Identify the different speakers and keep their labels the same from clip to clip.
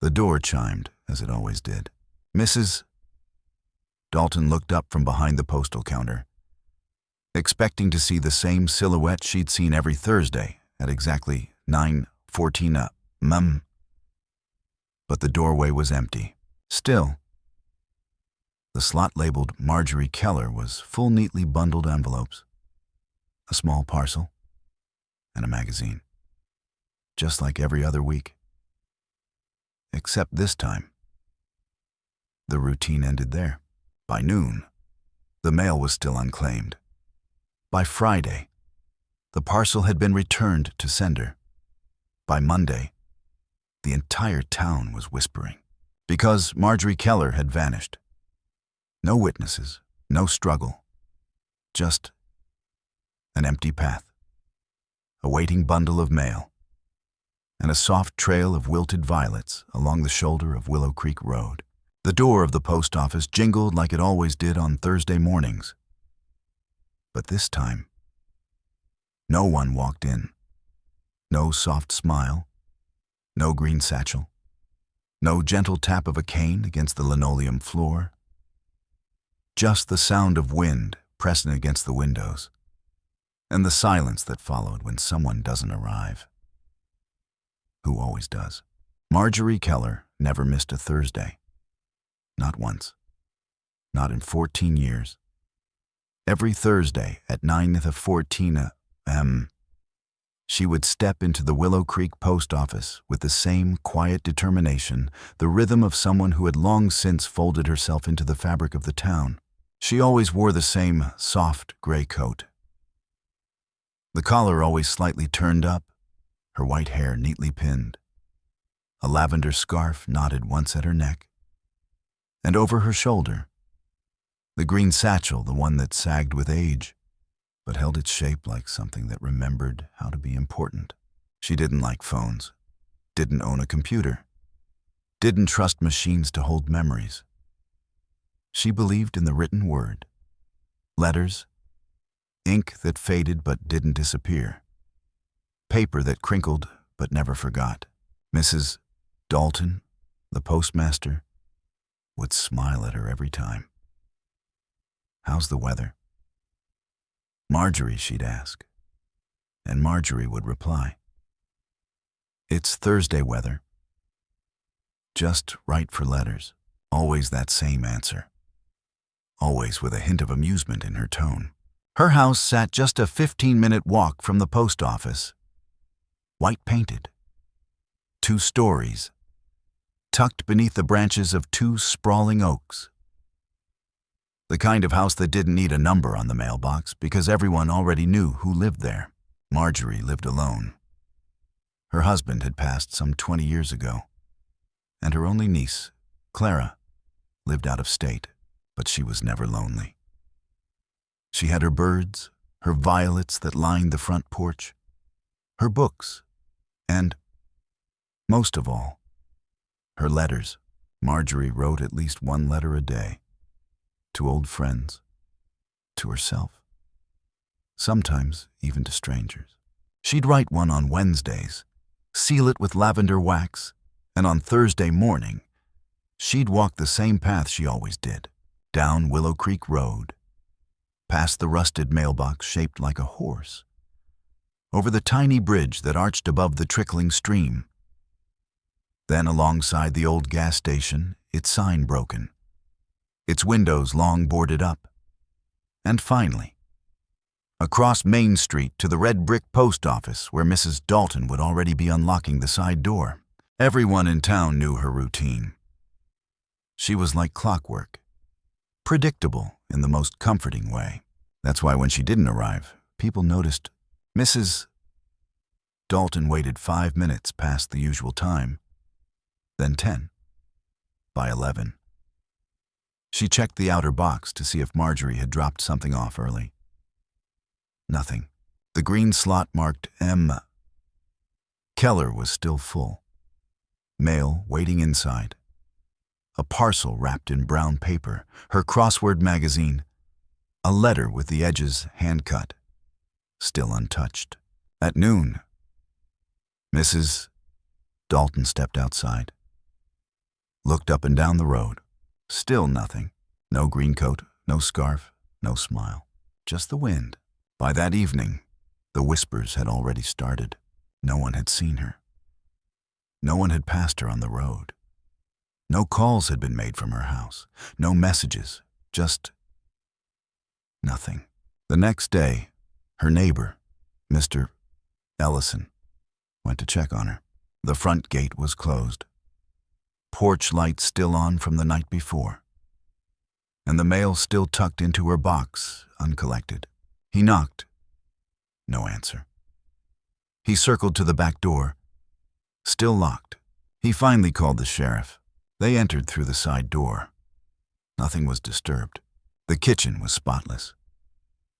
Speaker 1: The door chimed, as it always did. Mrs. Dalton looked up from behind the postal counter, expecting to see the same silhouette she'd seen every Thursday at exactly 9:14 a.m. But the doorway was empty. Still, the slot labeled Marjorie Keller was full neatly bundled envelopes, a small parcel, and a magazine, just like every other week. Except this time, the routine ended there. By noon, the mail was still unclaimed. By Friday, the parcel had been returned to sender. By Monday, the entire town was whispering, because Marjorie Keller had vanished. No witnesses, no struggle, just an empty path, a waiting bundle of mail, and a soft trail of wilted violets along the shoulder of Willow Creek Road. The door of the post office jingled like it always did on Thursday mornings. But this time, no one walked in. No soft smile, no green satchel, no gentle tap of a cane against the linoleum floor. Just the sound of wind pressing against the windows, and the silence that followed when someone doesn't arrive. Who always does? Marjorie Keller never missed a Thursday. Not once. Not in 14 years. Every Thursday at 9:14 a.m., she would step into the Willow Creek post office with the same quiet determination, the rhythm of someone who had long since folded herself into the fabric of the town. She always wore the same soft gray coat, the collar always slightly turned up, her white hair neatly pinned, a lavender scarf knotted once at her neck, and over her shoulder, the green satchel, the one that sagged with age, but held its shape like something that remembered how to be important. She didn't like phones, didn't own a computer, didn't trust machines to hold memories. She believed in the written word, letters, ink that faded but didn't disappear, paper that crinkled but never forgot. Mrs. Dalton, the postmaster, would smile at her every time. "How's the weather?" "Marjorie," she'd ask, and Marjorie would reply, "It's Thursday weather." Just right for letters. Always that same answer. Always with a hint of amusement in her tone. Her house sat just a 15-minute walk from the post office. White painted. 2 stories, tucked beneath the branches of 2 sprawling oaks. The kind of house that didn't need a number on the mailbox because everyone already knew who lived there. Marjorie lived alone. Her husband had passed some 20 years ago, and her only niece, Clara, lived out of state, but she was never lonely. She had her birds, her violets that lined the front porch, her books, and, most of all, her letters. Marjorie wrote at least 1 letter a day. To old friends, to herself, sometimes even to strangers. She'd write one on Wednesdays, seal it with lavender wax, and on Thursday morning, she'd walk the same path she always did, down Willow Creek Road, past the rusted mailbox shaped like a horse, over the tiny bridge that arched above the trickling stream, then alongside the old gas station, its sign broken, its windows long boarded up, and finally, across Main Street to the red brick post office where Mrs. Dalton would already be unlocking the side door. Everyone in town knew her routine. She was like clockwork, predictable in the most comforting way. That's why when she didn't arrive, people noticed. Mrs. Dalton waited 5 minutes past the usual time, then 10. By 11. She checked the outer box to see if Marjorie had dropped something off early. Nothing. The green slot marked M. Keller was still full. Mail waiting inside. A parcel wrapped in brown paper, her crossword magazine, a letter with the edges hand-cut, still untouched. At noon, Mrs. Dalton stepped outside. looked up and down the road. Still nothing. No green coat, no scarf, no smile. Just the wind. By that evening, the whispers had already started. No one had seen her. No one had passed her on the road. No calls had been made from her house. No messages. Just nothing. The next day, her neighbor, Mr. Ellison, went to check on her. The front gate was closed. Porch light still on from the night before. And the mail still tucked into her box, uncollected. He knocked. No answer. He circled to the back door. Still locked. He finally called the sheriff. They entered through the side door. Nothing was disturbed. The kitchen was spotless.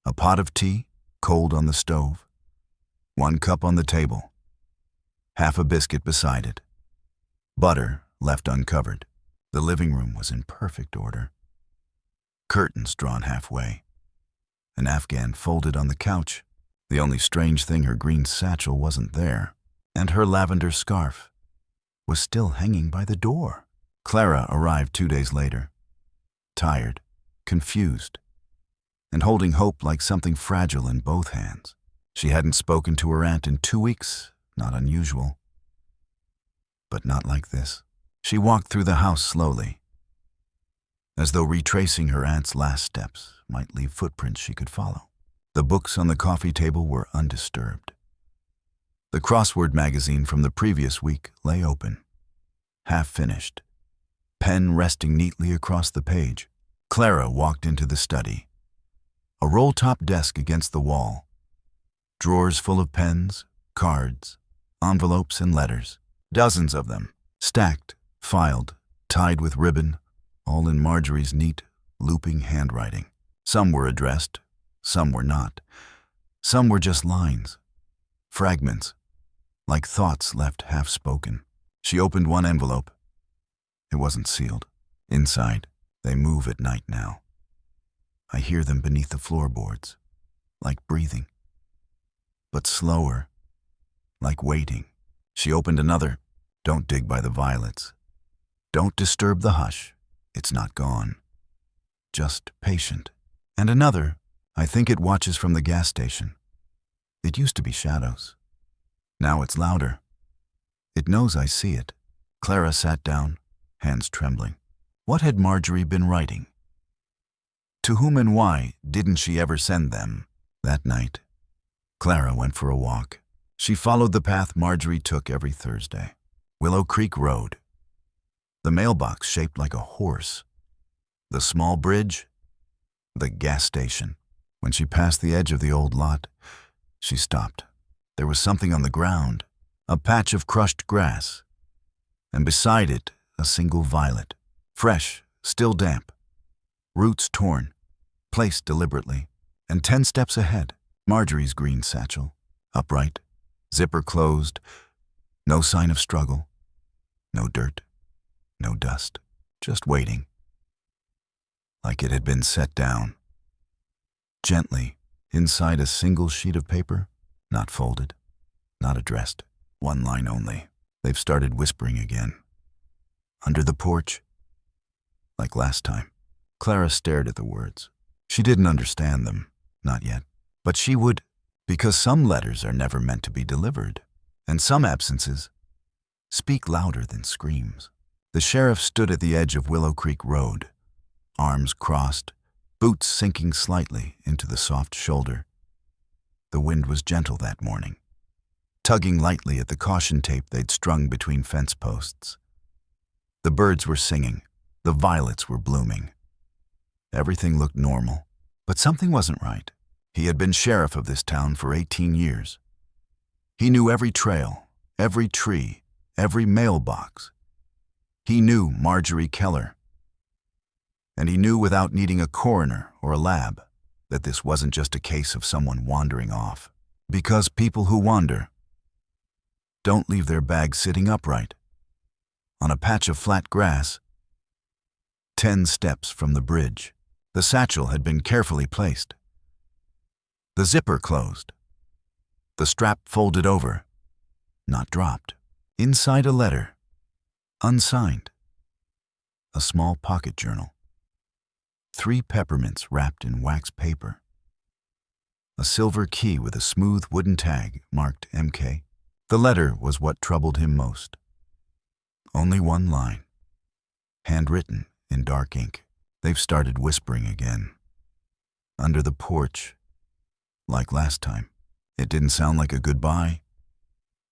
Speaker 1: A pot of tea, cold on the stove. 1 cup on the table. Half a biscuit beside it. Butter left uncovered. The living room was in perfect order. Curtains drawn halfway. An Afghan folded on the couch. The only strange thing, her green satchel wasn't there, and her lavender scarf was still hanging by the door. Clara arrived 2 days later, tired, confused, and holding hope like something fragile in both hands. She hadn't spoken to her aunt in 2 weeks, not unusual. But not like this. She walked through the house slowly, as though retracing her aunt's last steps might leave footprints she could follow. The books on the coffee table were undisturbed. The crossword magazine from the previous week lay open, half finished, pen resting neatly across the page. Clara walked into the study. A roll-top desk against the wall. Drawers full of pens, cards, envelopes, and letters. Dozens of them, stacked, filed, tied with ribbon, all in Marjorie's neat, looping handwriting. Some were addressed, some were not. Some were just lines, fragments, like thoughts left half-spoken. She opened one envelope. It wasn't sealed. Inside, they move at night now. I hear them beneath the floorboards, like breathing, but slower, like waiting. She opened another. Don't dig by the violets. Don't disturb the hush. It's not gone. Just patient. And another. I think it watches from the gas station. It used to be shadows. Now it's louder. It knows I see it. Clara sat down, hands trembling. What had Marjorie been writing? To whom and why didn't she ever send them? That night, Clara went for a walk. She followed the path Marjorie took every Thursday. Willow Creek Road. The mailbox shaped like a horse. The small bridge. The gas station. When she passed the edge of the old lot, she stopped. There was something on the ground, a patch of crushed grass, and beside it, a single violet, fresh, still damp, roots torn, placed deliberately, and 10 steps ahead, Marjorie's green satchel, upright, zipper closed, no sign of struggle, no dirt, no dust, just waiting, like it had been set down. Gently, inside a single sheet of paper, not folded, not addressed, 1 line only. They've started whispering again. Under the porch, like last time. Clara stared at the words. She didn't understand them, not yet. But she would, because some letters are never meant to be delivered, and some absences speak louder than screams. The sheriff stood at the edge of Willow Creek Road, arms crossed, boots sinking slightly into the soft shoulder. The wind was gentle that morning, tugging lightly at the caution tape they'd strung between fence posts. The birds were singing, the violets were blooming. Everything looked normal, but something wasn't right. He had been sheriff of this town for 18 years. He knew every trail, every tree, every mailbox. He knew Marjorie Keller. And he knew without needing a coroner or a lab that this wasn't just a case of someone wandering off. Because people who wander don't leave their bags sitting upright on a patch of flat grass 10 steps from the bridge. The satchel had been carefully placed. The zipper closed. The strap folded over, not dropped. Inside a letter, unsigned. a small pocket journal, 3 peppermints wrapped in wax paper, a silver key with a smooth wooden tag marked MK. The letter was what troubled him most. Only one line, handwritten in dark ink. They've started whispering again. Under the porch, like last time. It didn't sound like a goodbye.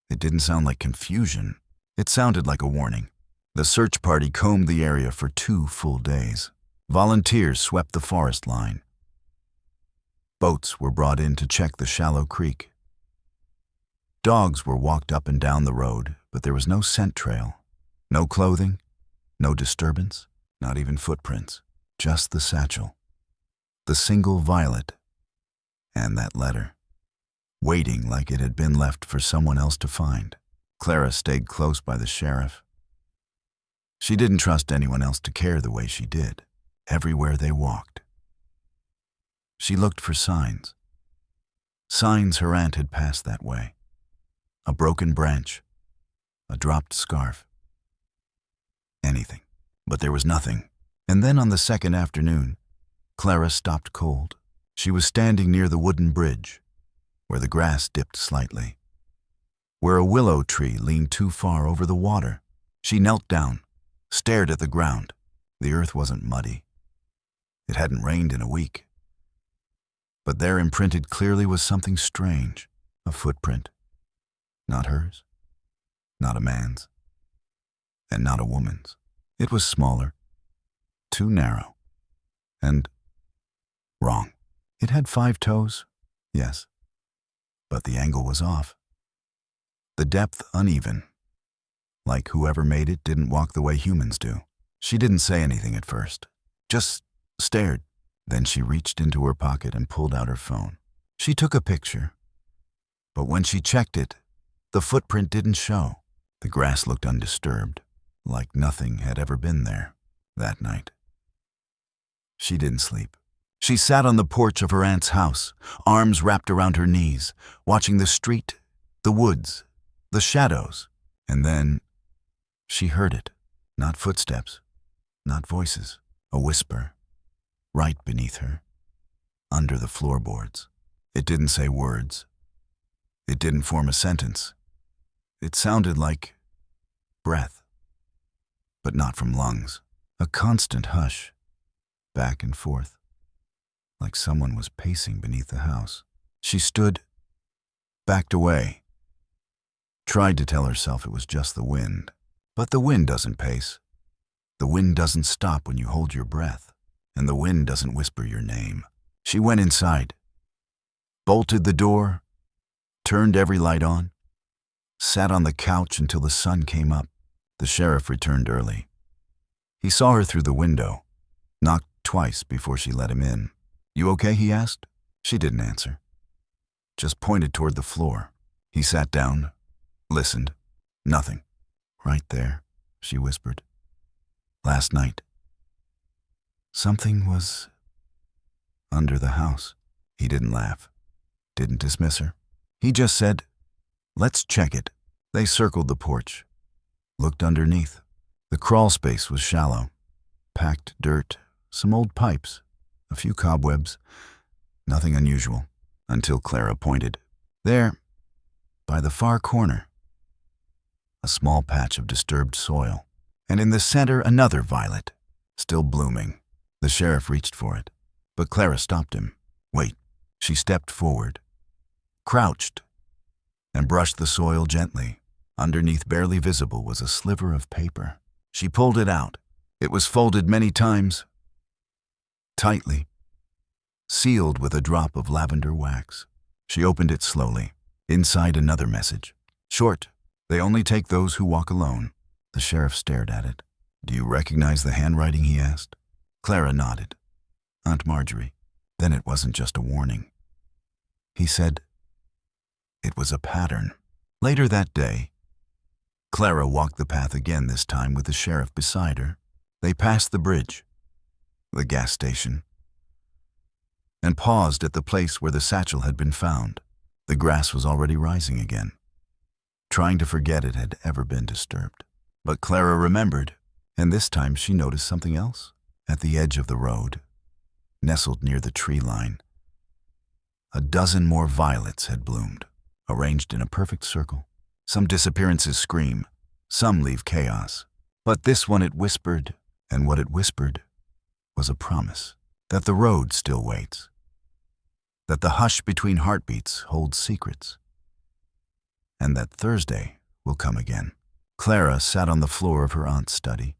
Speaker 1: It didn't sound like confusion. It sounded like a warning. The search party combed the area for 2 full days. Volunteers swept the forest line. Boats were brought in to check the shallow creek. Dogs were walked up and down the road, but there was no scent trail. No clothing, no disturbance, not even footprints. Just the satchel, the single violet, and that letter, waiting like it had been left for someone else to find. Clara stayed close by the sheriff. She didn't trust anyone else to care the way she did, everywhere they walked. She looked for signs. Signs her aunt had passed that way. A broken branch, a dropped scarf. Anything. But there was nothing. And then on the second afternoon, Clara stopped cold. She was standing near the wooden bridge, where the grass dipped slightly, where a willow tree leaned too far over the water. She knelt down, stared at the ground. The earth wasn't muddy. It hadn't rained in a week. But there imprinted clearly was something strange, a footprint. Not hers, not a man's, and not a woman's. It was smaller, too narrow, and wrong. It had 5 toes, yes, but the angle was off. The depth uneven, like whoever made it didn't walk the way humans do. She didn't say anything at first, just stared. Then she reached into her pocket and pulled out her phone. She took a picture, but when she checked it, the footprint didn't show. The grass looked undisturbed, like nothing had ever been there that night. She didn't sleep. She sat on the porch of her aunt's house, arms wrapped around her knees, watching the street, the woods, the shadows. And then she heard it. Not footsteps, not voices, a whisper, right beneath her, under the floorboards. It didn't say words. It didn't form a sentence. It sounded like breath, but not from lungs. A constant hush, back and forth, like someone was pacing beneath the house. She stood, backed away, tried to tell herself it was just the wind. But the wind doesn't pace. The wind doesn't stop when you hold your breath, and the wind doesn't whisper your name. She went inside, bolted the door, turned every light on, sat on the couch until the sun came up. The sheriff returned early. He saw her through the window, knocked twice before she let him in. "You okay?" he asked. She didn't answer, just pointed toward the floor. He sat down, listened. Nothing. "Right there," she whispered. "Last night. Something was under the house." He didn't laugh, didn't dismiss her. He just said, "Let's check it." They circled the porch, looked underneath. The crawl space was shallow, packed dirt, some old pipes, a few cobwebs, nothing unusual, until Clara pointed. There, by the far corner, a small patch of disturbed soil, and in the center another violet, still blooming. The sheriff reached for it, but Clara stopped him. "Wait." She stepped forward, crouched, and brushed the soil gently. Underneath, barely visible, was a sliver of paper. She pulled it out. It was folded many times, tightly, sealed with a drop of lavender wax. She opened it slowly. Inside, another message. Short. "They only take those who walk alone." The sheriff stared at it. "Do you recognize the handwriting?" he asked. Clara nodded. "Aunt Marjorie." Then it wasn't just a warning. He said it was a pattern. Later that day, Clara walked the path again, this time with the sheriff beside her. They passed the bridge, the gas station, and paused at the place where the satchel had been found. The grass was already rising again, trying to forget it had ever been disturbed. But Clara remembered. And this time she noticed something else. At the edge of the road, nestled near the tree line, a dozen more violets had bloomed, arranged in a perfect circle. Some disappearances scream, some leave chaos. But this one it whispered, and what it whispered was a promise that the road still waits, that the hush between heartbeats holds secrets, and that Thursday will come again. Clara sat on the floor of her aunt's study,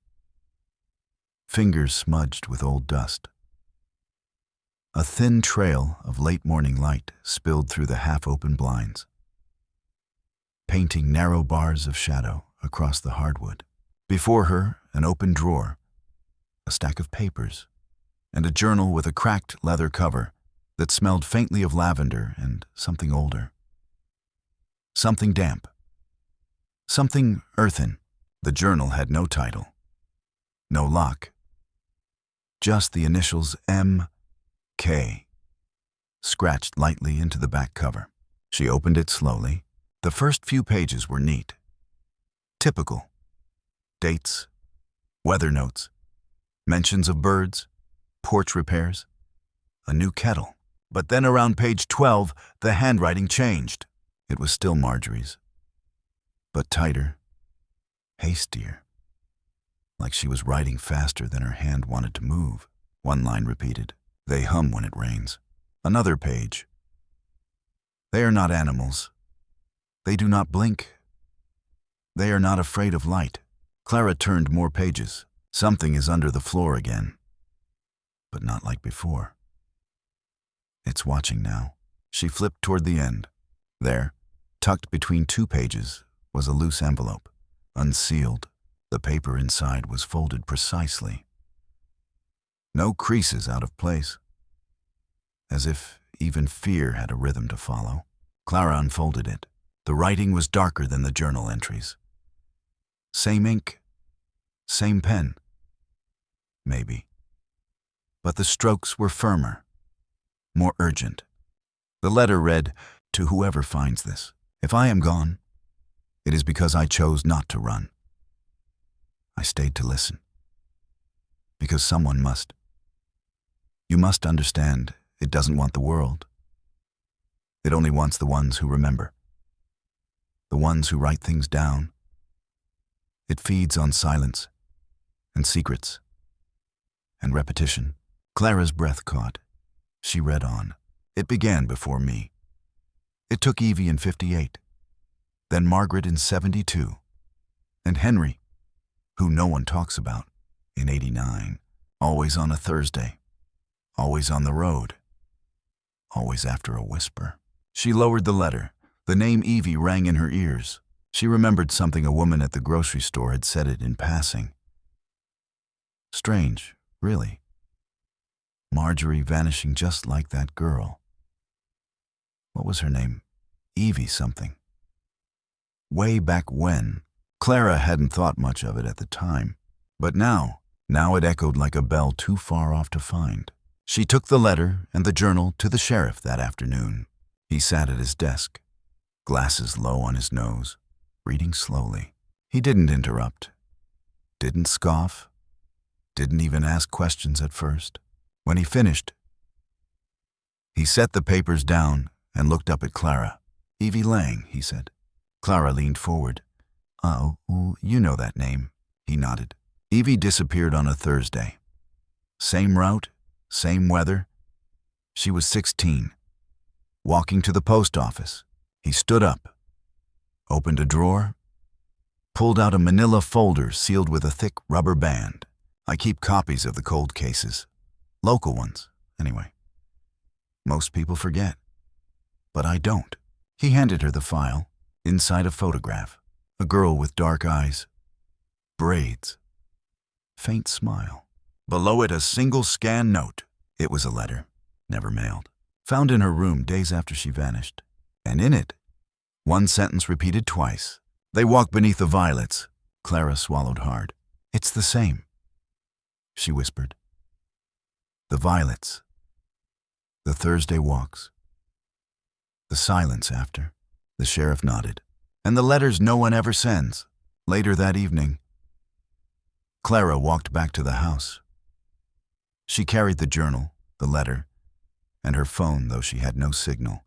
Speaker 1: fingers smudged with old dust. A thin trail of late morning light spilled through the half-open blinds, painting narrow bars of shadow across the hardwood. Before her, an open drawer, a stack of papers, and a journal with a cracked leather cover that smelled faintly of lavender and something older. Something damp. Something earthen. The journal had no title, no lock, just the initials M.K. scratched lightly into the back cover. She opened it slowly. The first few pages were neat. Typical. Dates, weather notes, mentions of birds, porch repairs, a new kettle. But then around page 12, the handwriting changed. It was still Marjorie's, but tighter, hastier, like she was writing faster than her hand wanted to move. One line repeated, "They hum when it rains." Another page, "They are not animals. They do not blink. They are not afraid of light." Clara turned more pages. Something is under the floor again, but not like before. It's watching now. She flipped toward the end. There, tucked between two pages, was a loose envelope, unsealed. The paper inside was folded precisely. No creases out of place, as if even fear had a rhythm to follow. Clara unfolded it. The writing was darker than the journal entries. Same ink, same pen, maybe. But the strokes were firmer, more urgent. The letter read, "To whoever finds this, if I am gone, it is because I chose not to run. I stayed to listen. Because someone must. You must understand, it doesn't want the world. It only wants the ones who remember. The ones who write things down. It feeds on silence, and secrets, and repetition." Clara's breath caught. She read on. "It began before me. It took Evie in 58, then Margaret in 72, and Henry, who no one talks about, in 89, always on a Thursday, always on the road, always after a whisper." She lowered the letter. The name Evie rang in her ears. She remembered something a woman at the grocery store had said it in passing. Strange, really. Marjorie vanishing just like that girl. What was her name? Evie something. Way back when. Clara hadn't thought much of it at the time. But now it echoed like a bell too far off to find. She took the letter and the journal to the sheriff that afternoon. He sat at his desk, glasses low on his nose, reading slowly. He didn't interrupt, didn't scoff, didn't even ask questions at first. When he finished, he set the papers down and looked up at Clara. "Evie Lang," he said. Clara leaned forward. "Oh, you know that name." He nodded. Evie disappeared on a Thursday. Same route, same weather. She was 16, walking to the post office. He stood up, opened a drawer, pulled out a manila folder sealed with a thick rubber band. "I keep copies of the cold cases. Local ones, anyway. Most people forget, but I don't." He handed her the file. Inside a photograph. A girl with dark eyes, braids, faint smile. Below it a single scan note. It was a letter, never mailed, found in her room days after she vanished. And in it, one sentence repeated twice. "They walk beneath the violets." Clara swallowed hard. "It's the same," she whispered. "The violets. The Thursday walks. The silence after." The sheriff nodded. "And the letters no one ever sends." Later that evening, Clara walked back to the house. She carried the journal, the letter, and her phone, though she had no signal.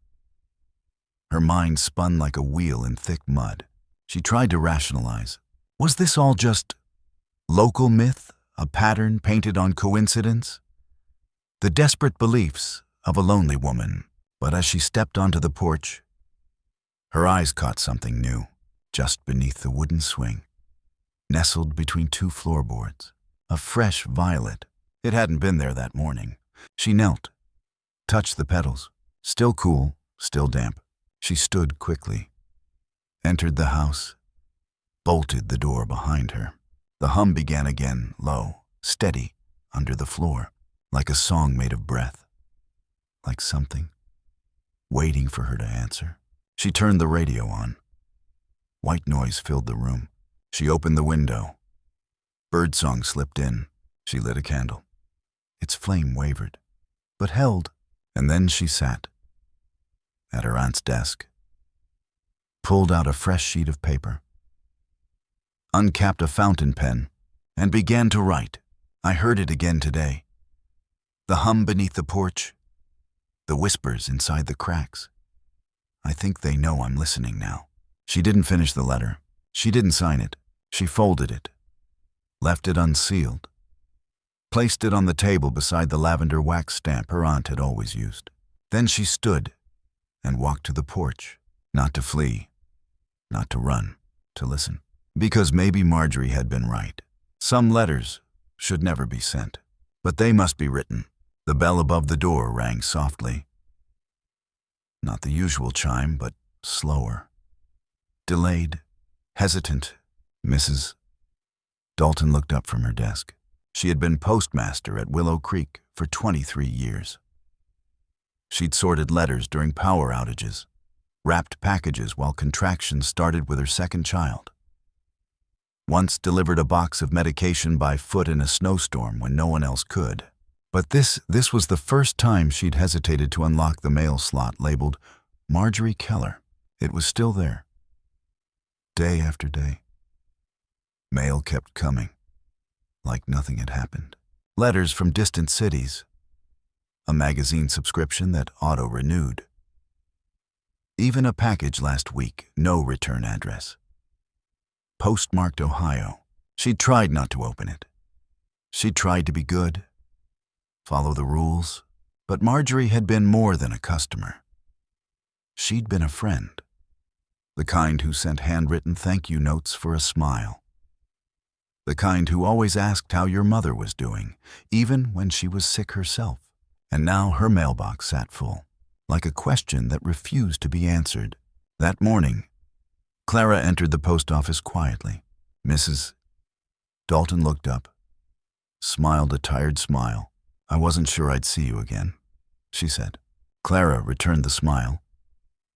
Speaker 1: Her mind spun like a wheel in thick mud. She tried to rationalize. Was this all just local myth, a pattern painted on coincidence? The desperate beliefs of a lonely woman. But as she stepped onto the porch, her eyes caught something new, just beneath the wooden swing, nestled between two floorboards, a fresh violet. It hadn't been there that morning. She knelt, touched the petals, still cool, still damp. She stood quickly, entered the house, bolted the door behind her. The hum began again, low, steady, under the floor, like a song made of breath, like something waiting for her to answer. She turned the radio on. White noise filled the room. She opened the window. Birdsong slipped in. She lit a candle. Its flame wavered, but held, and then she sat at her aunt's desk, pulled out a fresh sheet of paper, uncapped a fountain pen, and began to write. I heard it again today. The hum beneath the porch, the whispers inside the cracks. I think they know I'm listening now. She didn't finish the letter. She didn't sign it. She folded it, left it unsealed, placed it on the table beside the lavender wax stamp her aunt had always used. Then she stood and walked to the porch, not to flee, not to run, to listen. Because maybe Marjorie had been right. Some letters should never be sent, but they must be written. The bell above the door rang softly. Not the usual chime, but slower. Delayed, hesitant. Mrs. Dalton looked up from her desk. She had been postmaster at Willow Creek for 23 years. She'd sorted letters during power outages, wrapped packages while contractions started with her second child. Once delivered a box of medication by foot in a snowstorm when no one else could. But this was the first time she'd hesitated to unlock the mail slot labeled Marjorie Keller. It was still there. Day after day. Mail kept coming, like nothing had happened. Letters from distant cities. A magazine subscription that auto-renewed. Even a package last week, no return address. Postmarked Ohio. She'd tried not to open it. She'd tried to be good, follow the rules, but Marjorie had been more than a customer. She'd been a friend, the kind who sent handwritten thank you notes for a smile, the kind who always asked how your mother was doing, even when she was sick herself. And now her mailbox sat full, like a question that refused to be answered. That morning, Clara entered the post office quietly. Mrs. Dalton looked up, smiled a tired smile. I wasn't sure I'd see you again, she said. Clara returned the smile,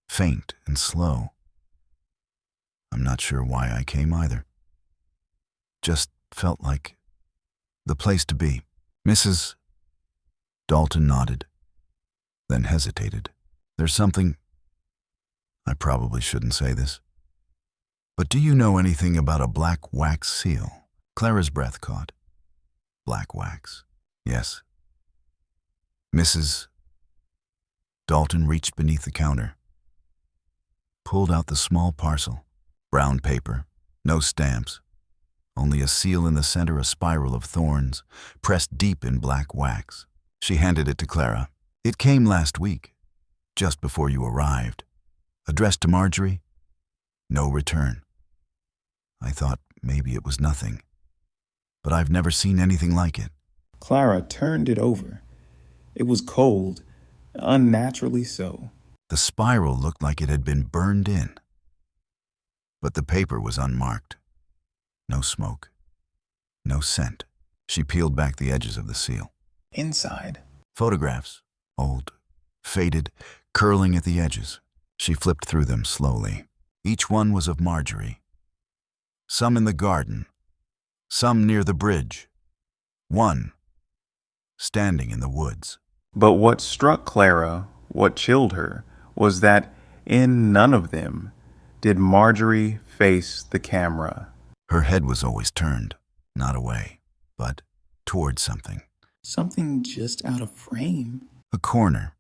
Speaker 1: faint and slow. I'm not sure why I came either. Just felt like the place to be. Mrs. Dalton nodded, then hesitated. There's something... I probably shouldn't say this. But do you know anything about a black wax seal? Clara's breath caught. Black wax. Yes. Mrs. Dalton reached beneath the counter, pulled out the small parcel. Brown paper, no stamps, only a seal in the center, a spiral of thorns, pressed deep in black wax. She handed it to Clara. It came last week, just before you arrived. Addressed to Marjorie, no return. I thought maybe it was nothing, but I've never seen anything like it.
Speaker 2: Clara turned it over. It was cold, unnaturally so.
Speaker 1: The spiral looked like it had been burned in, but the paper was unmarked. No smoke, no scent. She peeled back the edges of the seal.
Speaker 2: Inside,
Speaker 1: Photographs, old, faded, curling at the edges. She flipped through them slowly. Each one was of Marjorie. Some in the garden, some near the bridge, one standing in the woods.
Speaker 2: But what struck Clara, what chilled her, was that in none of them did Marjorie face the camera.
Speaker 1: Her head was always turned. Not away, but toward something.
Speaker 2: Something just out of frame.
Speaker 1: A corner,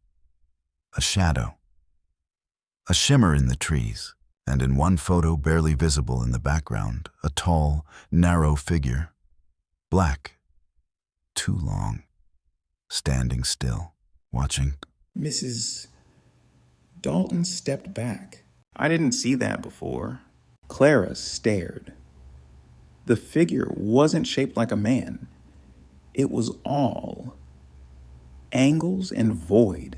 Speaker 1: a shadow, a shimmer in the trees, and in one photo barely visible in the background, a tall, narrow figure, black, too long, standing still, watching.
Speaker 2: Mrs. Dalton stepped back. I didn't see that before. Clara stared. The figure wasn't shaped like a man. It was all angles and void.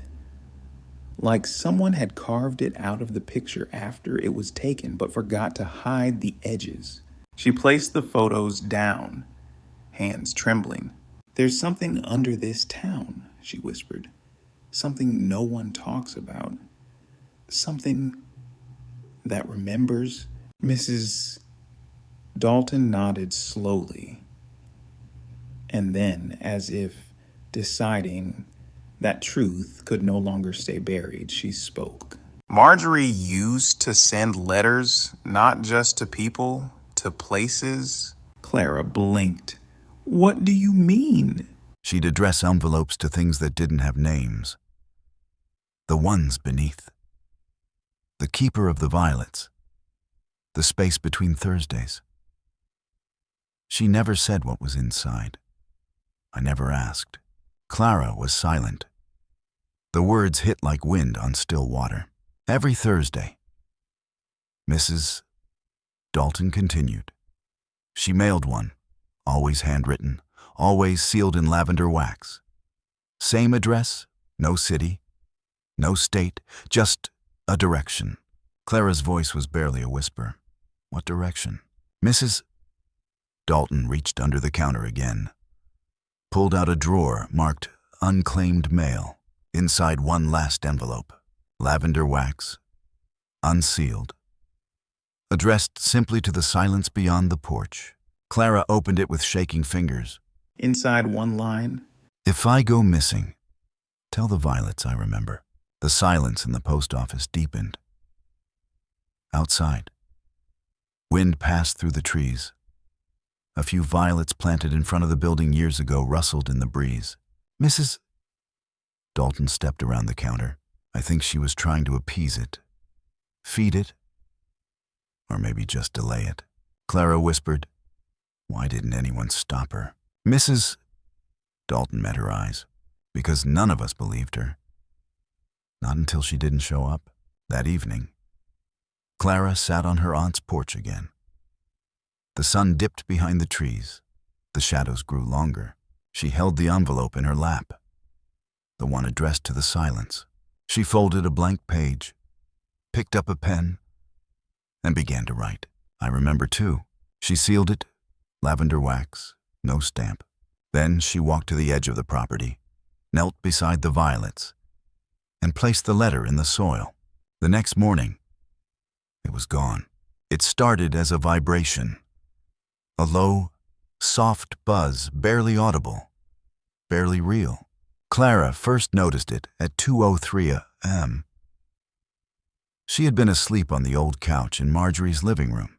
Speaker 2: Like someone had carved it out of the picture after it was taken but forgot to hide the edges. She placed the photos down, hands trembling. "There's something under this town," she whispered. "Something no one talks about. Something that remembers." Mrs. Dalton nodded slowly, and then, as if deciding that truth could no longer stay buried, she spoke. "Marjorie used to send letters, not just to people, to places." Clara blinked. "What do you mean?"
Speaker 1: She'd address envelopes to things that didn't have names. The ones beneath. The keeper of the violets. The space between Thursdays. She never said what was inside. I never asked. Clara was silent. The words hit like wind on still water. Every Thursday. Mrs. Dalton continued. She mailed one, always handwritten, always sealed in lavender wax. Same address, no city, no state, just a direction. Clara's voice was barely a whisper. What direction? Mrs. Dalton reached under the counter again, pulled out a drawer marked unclaimed mail. Inside one last envelope, lavender wax, unsealed, addressed simply to the silence beyond the porch. Clara opened it with shaking fingers.
Speaker 2: Inside one line,
Speaker 1: "If I go missing, tell the violets I remember." The silence in the post office deepened. Outside, wind passed through the trees. A few violets planted in front of the building years ago rustled in the breeze. Mrs. Dalton stepped around the counter. I think she was trying to appease it, feed it, or maybe just delay it. Clara whispered, "Why didn't anyone stop her?" Mrs. Dalton met her eyes, because none of us believed her. Not until she didn't show up. That evening, Clara sat on her aunt's porch again. The sun dipped behind the trees. The shadows grew longer. She held the envelope in her lap, the one addressed to the silence. She folded a blank page, picked up a pen, and began to write. I remember too. She sealed it, lavender wax, no stamp. Then she walked to the edge of the property, knelt beside the violets, and placed the letter in the soil. The next morning, it was gone. It started as a vibration, a low, soft buzz, barely audible, barely real. Clara first noticed it at 2:03 a.m. She had been asleep on the old couch in Marjorie's living room,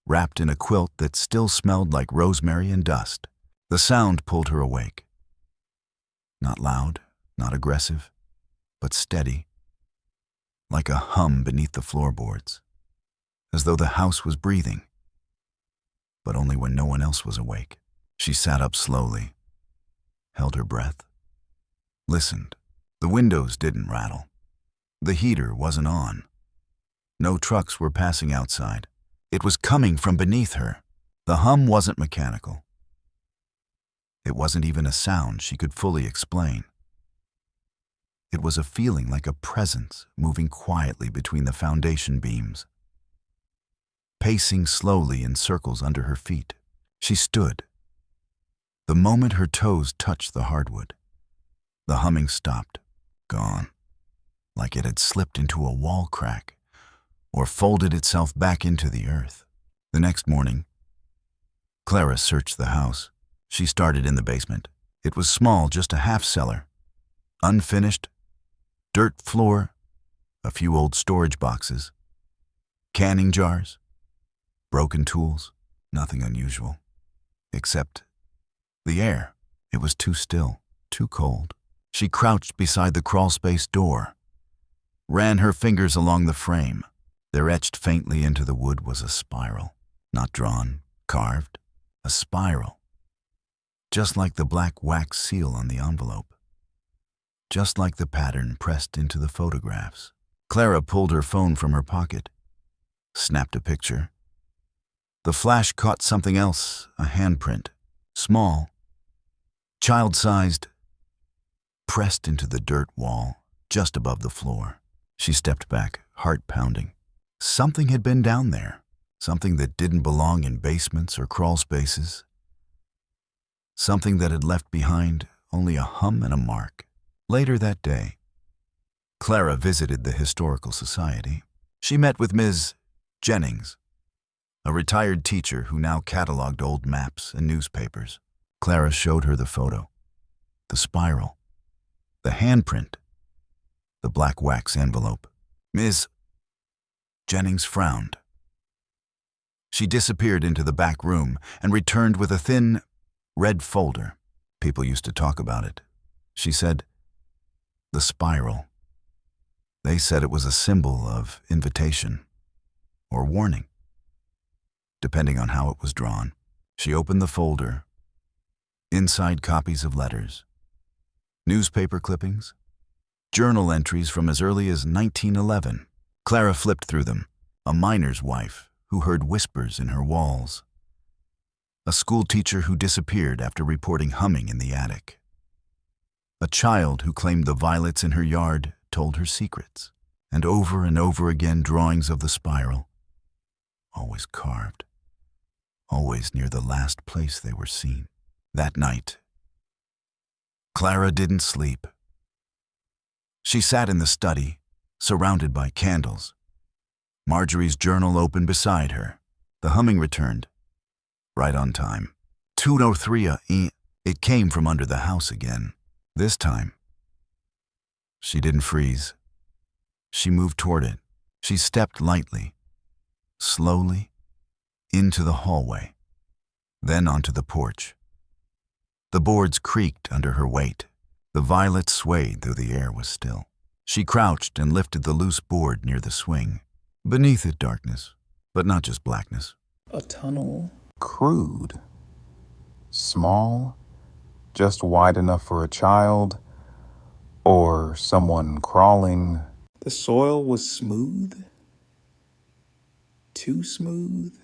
Speaker 1: wrapped in a quilt that still smelled like rosemary and dust. The sound pulled her awake. Not loud, not aggressive, but steady, like a hum beneath the floorboards, as though the house was breathing, but only when no one else was awake. She sat up slowly, held her breath, listened. The windows didn't rattle. The heater wasn't on. No trucks were passing outside. It was coming from beneath her. The hum wasn't mechanical. It wasn't even a sound she could fully explain. It was a feeling like a presence moving quietly between the foundation beams, pacing slowly in circles under her feet. She stood. The moment her toes touched the hardwood, the humming stopped, gone, like it had slipped into a wall crack or folded itself back into the earth. The next morning, Clara searched the house. She started in the basement. It was small, just a half cellar, unfinished, dirt floor, a few old storage boxes, canning jars, broken tools, nothing unusual. Except the air. It was too still, too cold. She crouched beside the crawlspace door, ran her fingers along the frame. There, etched faintly into the wood, was a spiral. Not drawn, carved. A spiral. Just like the black wax seal on the envelope. Just like the pattern pressed into the photographs. Clara pulled her phone from her pocket, snapped a picture. The flash caught something else, a handprint, small, child-sized, pressed into the dirt wall just above the floor. She stepped back, heart pounding. Something had been down there, something that didn't belong in basements or crawl spaces, something that had left behind only a hum and a mark. Later that day, Clara visited the Historical Society. She met with Ms. Jennings, a retired teacher who now cataloged old maps and newspapers. Clara showed her the photo, the spiral, the handprint, the black wax envelope. Ms. Jennings frowned. She disappeared into the back room and returned with a thin, red folder. People used to talk about it. She said, the spiral. They said it was a symbol of invitation or warning, depending on how it was drawn. She opened the folder. Inside, copies of letters, newspaper clippings, journal entries from as early as 1911. Clara flipped through them. A miner's wife who heard whispers in her walls. A school teacher who disappeared after reporting humming in the attic. A child who claimed the violets in her yard told her secrets. And over again drawings of the spiral, always carved, always near the last place they were seen. That night, Clara didn't sleep. She sat in the study, surrounded by candles. Marjorie's journal open beside her. The humming returned, right on time. 2:03 It came from under the house again. This time, she didn't freeze. She moved toward it. She stepped lightly, slowly, into the hallway, then onto the porch. The boards creaked under her weight. The violets swayed though the air was still. She crouched and lifted the loose board near the swing. Beneath it, darkness, but not just blackness.
Speaker 2: A tunnel. Crude. Small. Just wide enough for a child or someone crawling. The soil was smooth. Too smooth.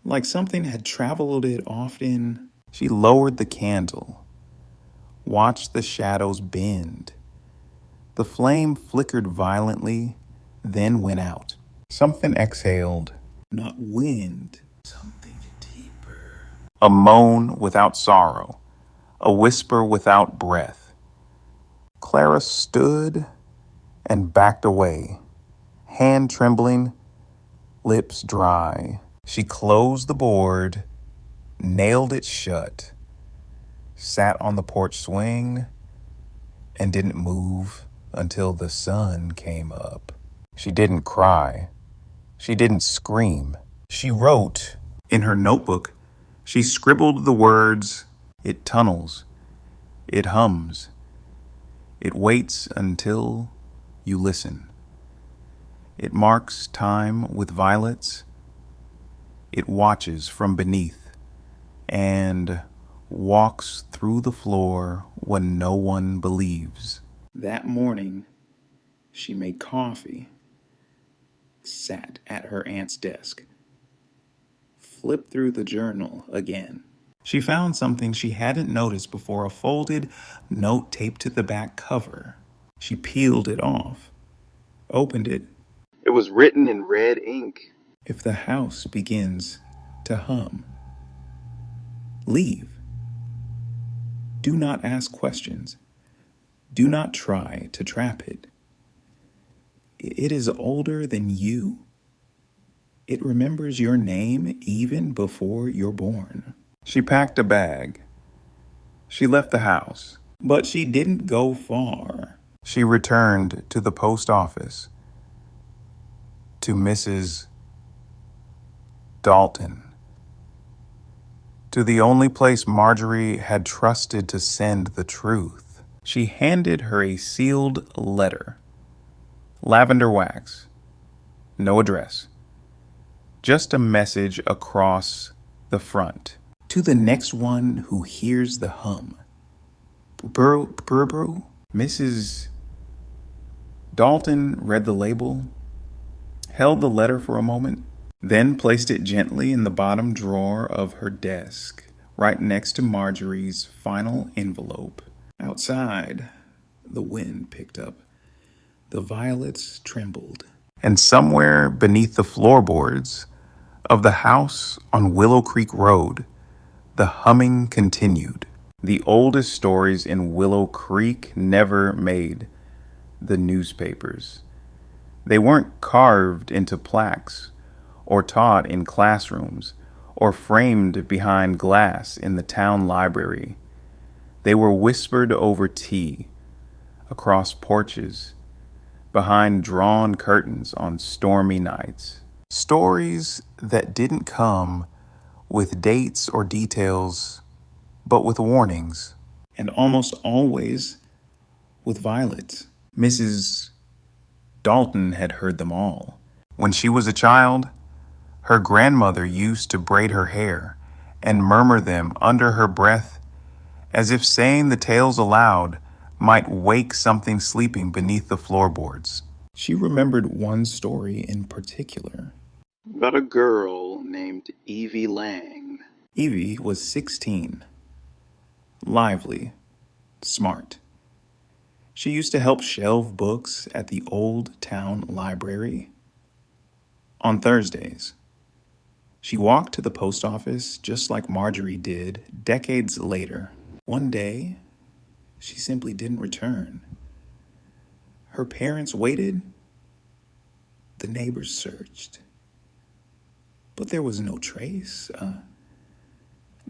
Speaker 2: Like something had traveled it often. She lowered the candle, watched the shadows bend. The flame flickered violently, then went out. Something exhaled. Not wind. Something deeper. A moan without sorrow. A whisper without breath. Clara stood and backed away, hand trembling, lips dry. She closed the board, nailed it shut, sat on the porch swing, and didn't move until the sun came up. She didn't cry. She didn't scream. She wrote. In her notebook, she scribbled the words, "It tunnels. It hums. It waits until you listen. It marks time with violets. It watches from beneath and walks through the floor when no one believes." That morning, she made coffee, sat at her aunt's desk, flipped through the journal again. She found something she hadn't noticed before, a folded note taped to the back cover. She peeled it off, opened it. It was written in red ink. If the house begins to hum, leave. Do not ask questions. Do not try to trap it. It is older than you. It remembers your name even before you're born. She packed a bag. She left the house, but she didn't go far. She returned to the post office, to Mrs. Dalton. to the only place Marjorie had trusted to send the truth. She handed her a sealed letter. Lavender wax. No address. Just a message across the front. To the next one who hears the hum. Burr. Mrs. Dalton read the label, held the letter for a moment, then placed it gently in the bottom drawer of her desk, right next to Marjorie's final envelope. Outside, the wind picked up. The violets trembled. And somewhere beneath the floorboards of the house on Willow Creek Road, the humming continued. The oldest stories in Willow Creek never made the newspapers. They weren't carved into plaques or taught in classrooms or framed behind glass in the town library. They were whispered over tea, across porches, behind drawn curtains on stormy nights. Stories that didn't come with dates or details, but with warnings. And almost always with violets. Mrs. Dalton had heard them all. When she was a child, her grandmother used to braid her hair and murmur them under her breath, as if saying the tales aloud might wake something sleeping beneath the floorboards. She remembered one story in particular. About a girl named Evie Lang. Evie was 16. Lively. Smart. She used to help shelve books at the old town library. On Thursdays, she walked to the post office just like Marjorie did decades later. One day, she simply didn't return. Her parents waited. The neighbors searched. But there was no trace.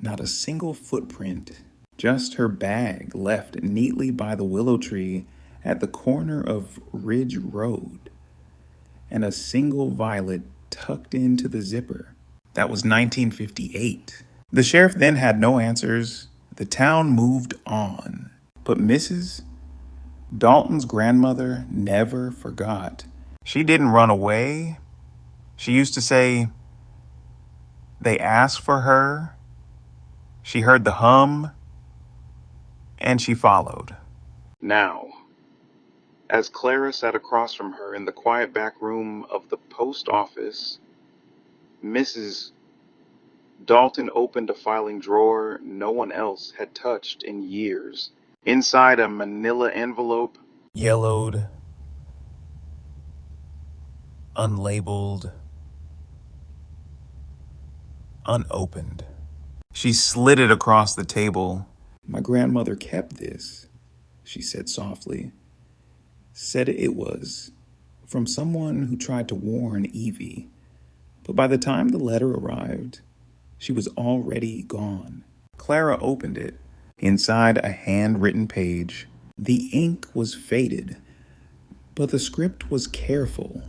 Speaker 2: Not a single footprint. Just her bag left neatly by the willow tree at the corner of Ridge Road. And a single violet tucked into the zipper. That was 1958. The sheriff then had no answers. The town moved on. But Mrs. Dalton's grandmother never forgot. She didn't run away. She used to say, they asked for her. She heard the hum, and she followed. Now, as Clara sat across from her in the quiet back room of the post office, Mrs. Dalton opened a filing drawer no one else had touched in years. Inside a manila envelope, yellowed, unlabeled, unopened. She slid it across the table. My grandmother kept this, she said softly. Said it was from someone who tried to warn Evie. But by the time the letter arrived, she was already gone. Clara opened it. Inside a handwritten page, the ink was faded, but the script was careful,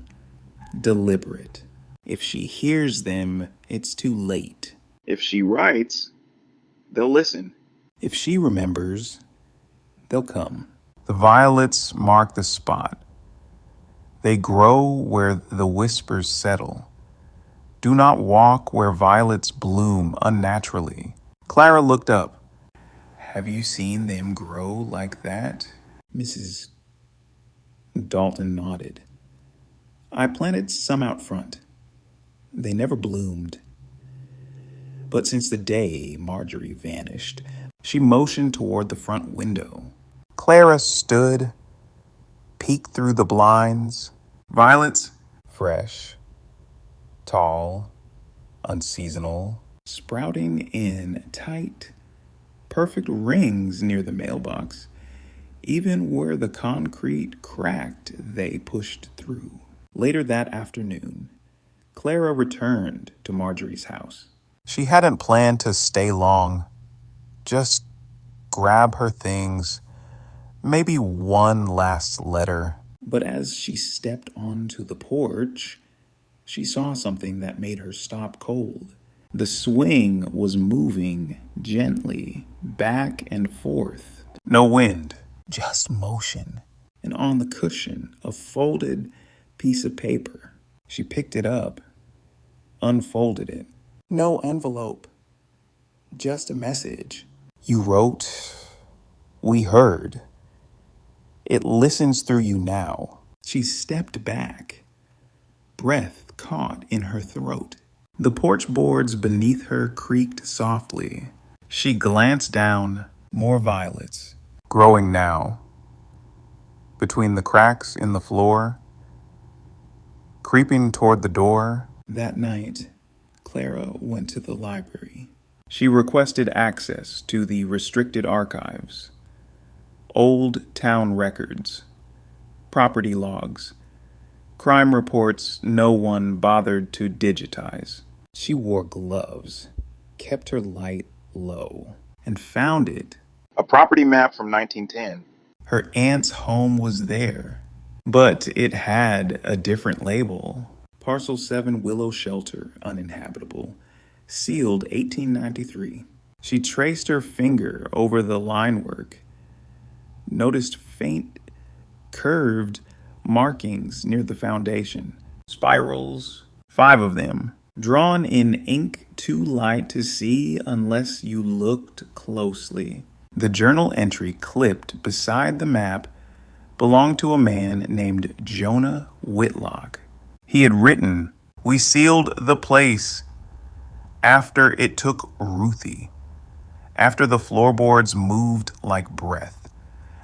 Speaker 2: deliberate. If she hears them, it's too late. If she writes, they'll listen. If she remembers, they'll come. The violets mark the spot. They grow where the whispers settle. Do not walk where violets bloom unnaturally. Clara looked up. Have you seen them grow like that? Mrs. Dalton nodded. I planted some out front. They never bloomed. But since the day Marjorie vanished, she motioned toward the front window. Clara stood, peeked through the blinds. Violets, fresh, tall, unseasonal, sprouting in tight, perfect rings near the mailbox. Even where the concrete cracked, they pushed through. Later that afternoon, Clara returned to Marjorie's house. She hadn't planned to stay long. Just grab her things, maybe one last letter. But as she stepped onto the porch, she saw something that made her stop cold. The swing was moving gently back and forth. No wind, just motion. And on the cushion, a folded piece of paper. She picked it up, unfolded it. No envelope, just a message. You wrote, we heard. It listens through you now. She stepped back, breath caught in her throat. The porch boards beneath her creaked softly. She glanced down, more violets, growing now, between the cracks in the floor, creeping toward the door. That night, Clara went to the library. She requested access to the restricted archives, old town records, property logs, crime reports no one bothered to digitize. She wore gloves, kept her light low, and found it. A property map from 1910. Her aunt's home was there, but it had a different label. Parcel 7 Willow Shelter, uninhabitable. Sealed 1893. She traced her finger over the line work, noticed faint, curved markings near the foundation. Spirals, 5 of them, drawn in ink too light to see unless you looked closely. The journal entry clipped beside the map belonged to a man named Jonah Whitlock. He had written, "We sealed the place after it took Ruthie, after the floorboards moved like breath,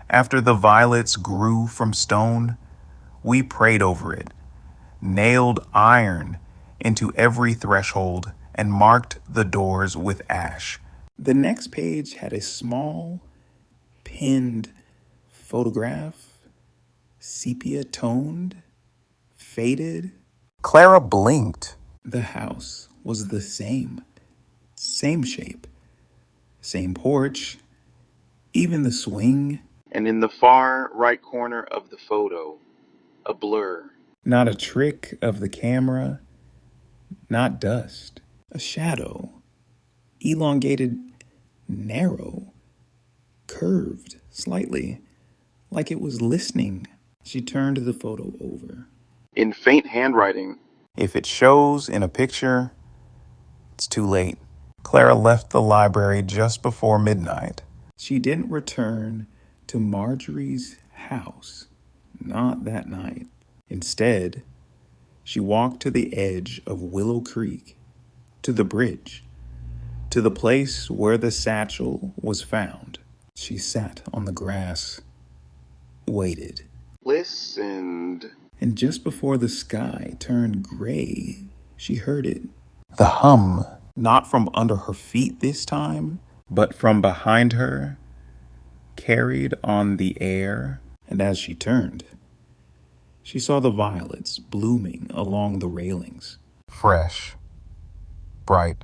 Speaker 2: after the violets grew from stone, we prayed over it, nailed iron into every threshold, and marked the doors with ash." The next page had a small, pinned photograph, sepia-toned, faded. Clara blinked. The house was the same shape, same porch, even the swing. And in the far right corner of the photo, a blur. Not a trick of the camera, not dust. A shadow, elongated, narrow, curved slightly, like it was listening. She turned the photo over. In faint handwriting. If it shows in a picture, it's too late. Clara left the library just before midnight. She didn't return to Marjorie's house, not that night. Instead, she walked to the edge of Willow Creek, to the bridge, to the place where the satchel was found. She sat on the grass, waited, listened. And just before the sky turned gray, she heard it. The hum, not from under her feet this time, but from behind her, carried on the air. And as she turned, she saw the violets blooming along the railings. Fresh, bright,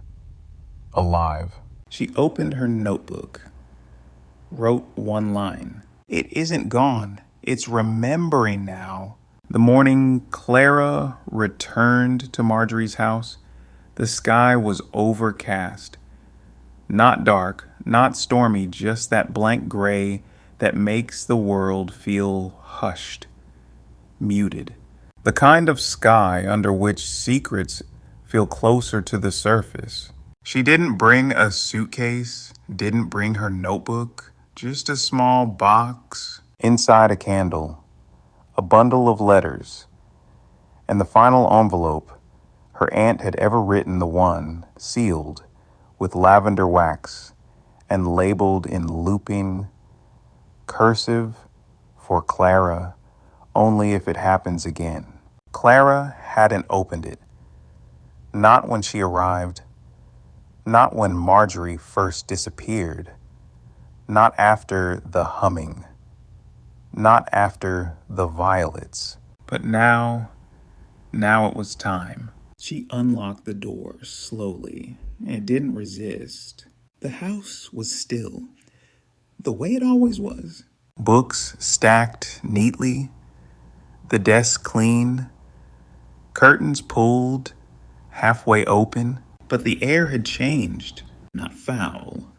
Speaker 2: alive. She opened her notebook, wrote one line. It isn't gone. It's remembering now. The morning Clara returned to Marjorie's house, the sky was overcast. Not dark, not stormy, just that blank gray that makes the world feel hushed, muted. The kind of sky under which secrets feel closer to the surface. She didn't bring a suitcase, didn't bring her notebook, just a small box, inside a candle, a bundle of letters, and the final envelope her aunt had ever written, the one sealed with lavender wax and labeled in looping cursive for Clara, only if it happens again. Clara hadn't opened it. Not when she arrived. Not when Marjorie first disappeared. Not after the humming. Not after the violets. But now it was time. She unlocked the door slowly and didn't resist. The house was still, the way it always was. Books stacked neatly, the desk clean, curtains pulled, halfway open. But the air had changed. Not foul,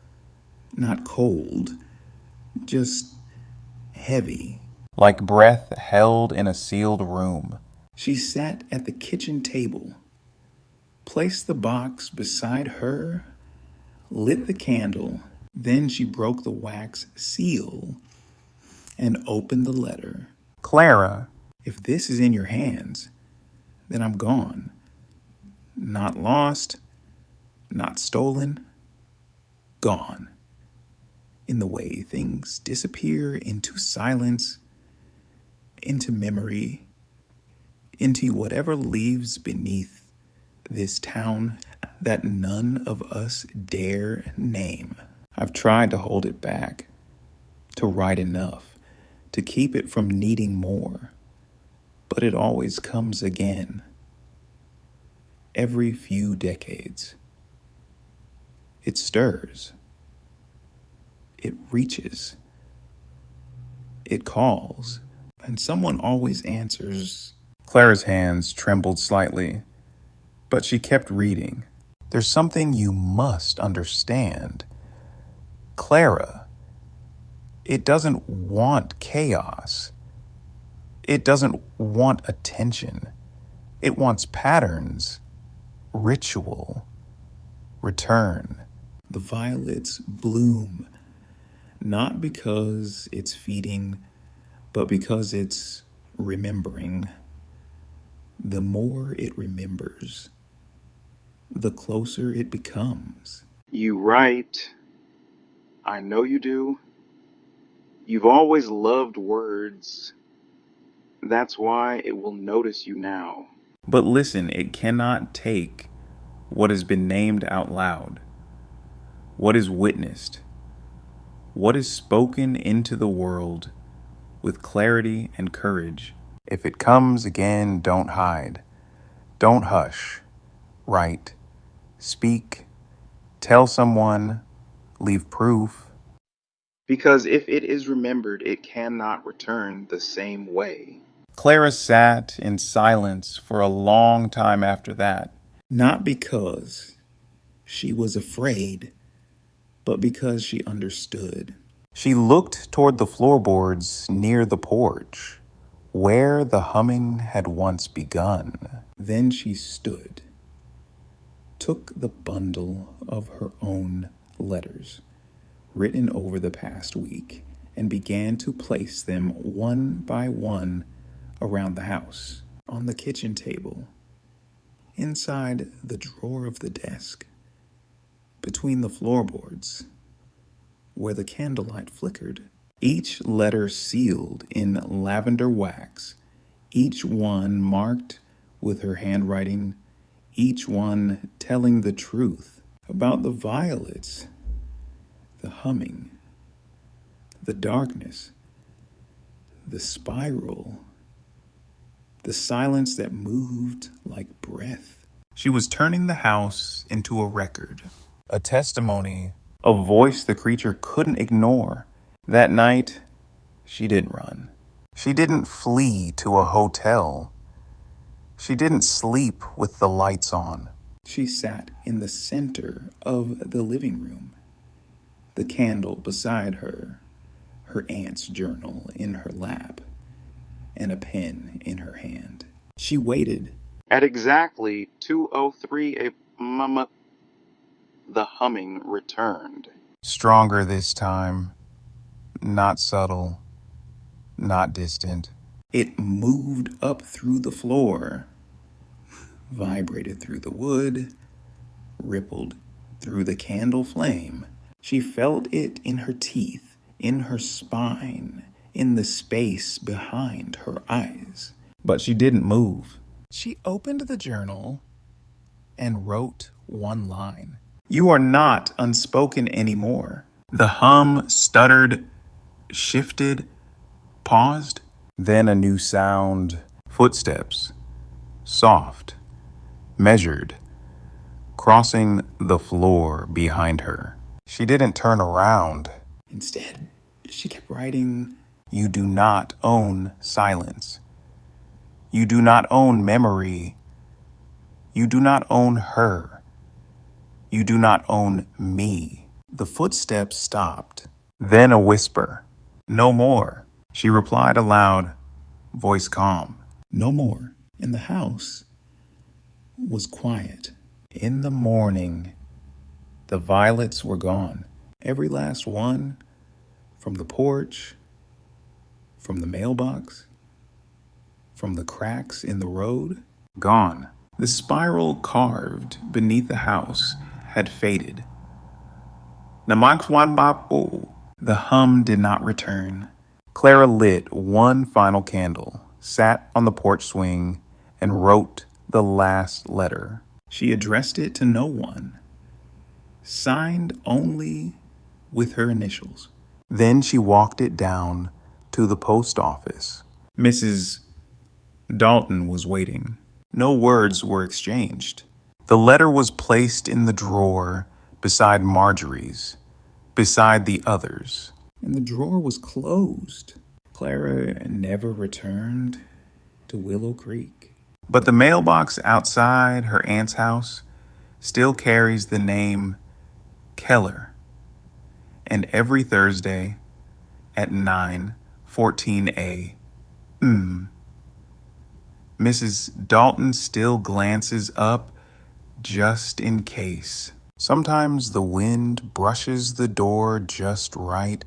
Speaker 2: not cold, just heavy. Like breath held in a sealed room. She sat at the kitchen table, placed the box beside her, lit the candle. Then she broke the wax seal and opened the letter. Clara, if this is in your hands, then I'm gone. Not lost, not stolen, gone. In the way things disappear into silence, into memory, into whatever leaves beneath this town that none of us dare name. I've tried to hold it back, to write enough, to keep it from needing more, but it always comes again. Every few decades. It stirs. It reaches. It calls. And someone always answers. Clara's hands trembled slightly, but she kept reading. There's something you must understand. Clara, it doesn't want chaos. It doesn't want attention. It wants patterns, ritual, return. The violets bloom, not because it's feeding, but because it's remembering. The more it remembers, the closer it becomes. You write. I know you do. You've always loved words. That's why it will notice you now. But listen, it cannot take what has been named out loud, what is witnessed, what is spoken into the world with clarity and courage. If it comes again, don't hide. Don't hush. Write. Speak. Tell someone. Leave proof. Because if it is remembered, it cannot return the same way. Clara sat in silence for a long time after that. Not because she was afraid, but because she understood. She looked toward the floorboards near the porch, where the humming had once begun. Then she stood, took the bundle of her own letters, written over the past week, and began to place them one by one around the house, on the kitchen table, inside the drawer of the desk, between the floorboards, where the candlelight flickered. Each letter sealed in lavender wax, each one marked with her handwriting, each one telling the truth about the violets, the humming, the darkness, the spiral, the silence that moved like breath. She was turning the house into a record, a testimony, a voice the creature couldn't ignore. That night, she didn't run. She didn't flee to a hotel. She didn't sleep with the lights on. She sat in the center of the living room, the candle beside her, her aunt's journal in her lap, and a pen in her hand. She waited. At exactly 2:03 a.m., the humming returned. Stronger this time, not subtle, not distant. It moved up through the floor, vibrated through the wood, rippled through the candle flame. She felt it in her teeth, in her spine, in the space behind her eyes. But she didn't move. She opened the journal and wrote one line. You are not unspoken anymore. The hum stuttered, shifted, paused. Then a new sound, footsteps, soft, measured, crossing the floor behind her. She didn't turn around. Instead, she kept writing, you do not own silence. You do not own memory. You do not own her. You do not own me. The footsteps stopped. Then a whisper. No more. She replied aloud, voice calm. No more. And the house was quiet. In the morning, the violets were gone. Every last one, from the porch, from the mailbox, from the cracks in the road, gone. The spiral carved beneath the house had faded. Namakswanbapo. The hum did not return. Clara lit one final candle, sat on the porch swing, and wrote the last letter. She addressed it to no one, signed only with her initials. Then she walked it down to the post office. Mrs. Dalton was waiting. No words were exchanged. The letter was placed in the drawer beside Marjorie's, beside the others. And the drawer was closed. Clara never returned to Willow Creek. But the mailbox outside her aunt's house still carries the name Keller. And every Thursday at 9:14 a.m., Mrs. Dalton still glances up just in case. Sometimes the wind brushes the door just right,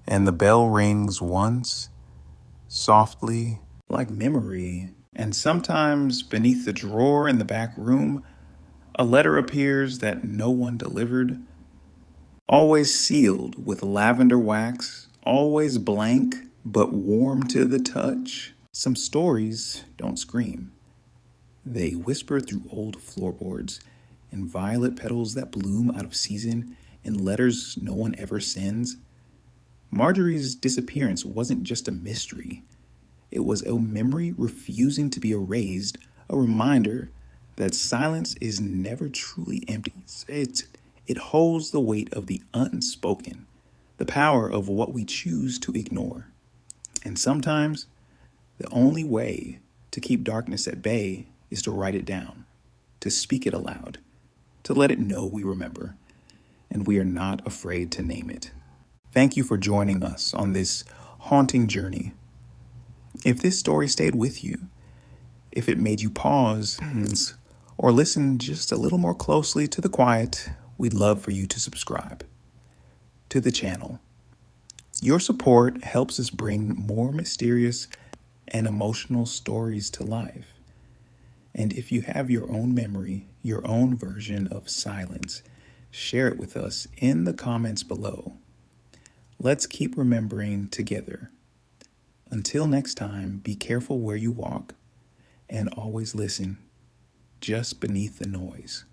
Speaker 2: and the bell rings once, softly, like memory. And sometimes beneath the drawer in the back room, a letter appears that no one delivered, always sealed with lavender wax, always blank but warm to the touch. Some stories don't scream. They whisper through old floorboards and violet petals that bloom out of season and letters no one ever sends. Marjorie's disappearance wasn't just a mystery. It was a memory refusing to be erased, a reminder that silence is never truly empty. It holds the weight of the unspoken, the power of what we choose to ignore. And sometimes, the only way to keep darkness at bay is to write it down, to speak it aloud, to let it know we remember, and we are not afraid to name it. Thank you for joining us on this haunting journey. If this story stayed with you, if it made you pause or listen just a little more closely to the quiet, we'd love for you to subscribe to the channel. Your support helps us bring more mysterious and emotional stories to life. And if you have your own memory, your own version of silence, share it with us in the comments below. Let's keep remembering together. Until next time, be careful where you walk and always listen just beneath the noise.